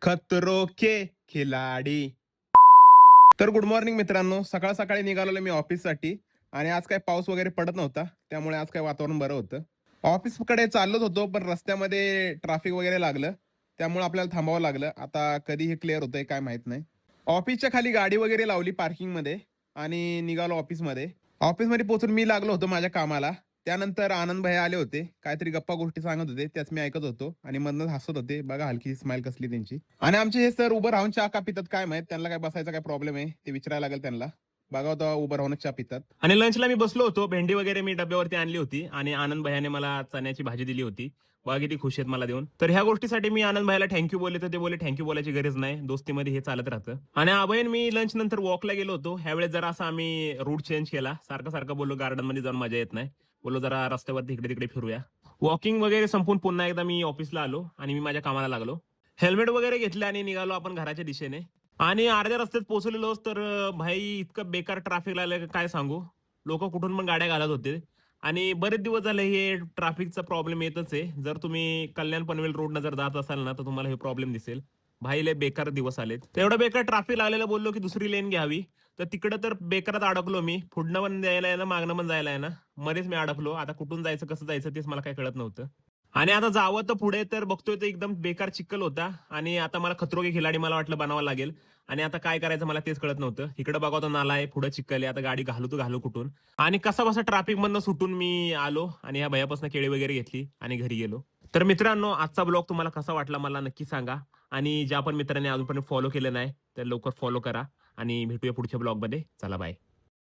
खतरो के खिलाडी. तर good morning मित्रांनो. सकाळ सकाळी निघालेलो मी ऑफिससाठी आणि आज काय पाऊस वगैरे पडत नव्हता, त्यामुळे आज काय वातावरण बरं होतं. ऑफिसकडे चाललोच होतो, पण रस्त्यामध्ये ट्रॅफिक वगैरे लागलं, त्यामुळे आपल्याला थांबावं लागलं. आता कधी हे क्लिअर होतंय काय माहित नाही. ऑफिसच्या खाली गाडी वगैरे लावली पार्किंगमध्ये आणि निघालो ऑफिसमध्ये. ऑफिसमध्ये पोहोचून मी लागलो होतो माझ्या कामाला. त्यानंतर आनंद भाई आले होते. काहीतरी गप्पा गोष्टी सांगत होते. त्याच मी ऐकत होतो आणि मधनंच हसत होते. बघा हलकी स्माईल कसली त्यांची. आणि आमचे हे सर उभं राहून चहा का पितात काय माहित. त्यांना काय बसायचा काय प्रॉब्लेम आहे ते विचारायला लागेल त्यांना. बघा होता उभं राहून चहा पितात. आणि लंचला मी बसलो होतो. भेंडी वगैरे मी डब्यावरती आणली होती आणि आनंद भैयाने मला चण्याची भाजी दिली होती. बघा किती खुश आहेत मला देऊन. तर ह्या गोष्टीसाठी मी आनंद भाईला थँक्यू बोलले, तर ते बोलले थँक्यू बोलायची गरज नाही. दोस्तीमध्ये हे चालत राहतं. आणि अभयन मी लंच नंतर वॉकला गेलो होतो. ह्यावेळेस जरा असा आम्ही रूट चेंज केला. सारखं बोललो गार्डनमध्ये जाऊन मजा येत नाही. बोललो जरा रस्त्यावरती इकडे तिकडे फिरूया. वॉकिंग वगैरे संपून पुन्हा एकदा मी ऑफिसला आलो आणि मी माझ्या कामाला लागलो. हेल्मेट वगैरे घेतलं आणि निघालो आपण घराच्या दिशेने. आणि अर्ध्या रस्त्यात पोहोचलेलोच तर भाई इतकं बेकार ट्रॅफिक लागलं काय सांगू. लोक कुठून पण गाड्या घालत होते आणि बरेच दिवस झाले हे ट्रॅफिकचा प्रॉब्लेम येतच आहे. जर तुम्ही कल्याण पनवेल रोडनं जर जात असाल ना, तर तुम्हाला हे प्रॉब्लेम दिसेल. भाई लय बेकार दिवस आलेत. तर एवढं बेकार ट्रॅफिक लागलेलं बोललो की दुसरी लेन घ्यावी. तर तिकडं तर बेकारात अडकलो मी. पुढनं पण जायला आहे ना, मागणं पण जायला आहे ना. मध्येच मी अडकलो. आता कुठून जायचं, कसं जायचं तेच मला काही कळत नव्हतं. आणि आता जावं तर पुढे तर बघतोय तर एकदम बेकार चिखल होता आणि आता मला खतरो के खिलाडी मला वाटलं बनावं लागेल. आणि आता काय करायचं मला तेच कळत नव्हतं. इकडे बघा तो नाला आहे, पुढे चिखल आहे. आता गाडी घालू तर घालू कुठून. आणि कसा बसा ट्रॅफिक मधनं सुटून मी आलो आणि ह्या भैयापासून केळी वगैरे घेतली आणि घरी गेलो. तर मित्रांनो, आजचा ब्लॉग तुम्हाला कसा वाटला मला नक्की सांगा. आणि ज्या पण मित्रांनी अजूनपर्यंत फॉलो केलं नाही तर लवकर फॉलो करा आणि भेटूया पुढच्या ब्लॉगमध्ये. चला बाय.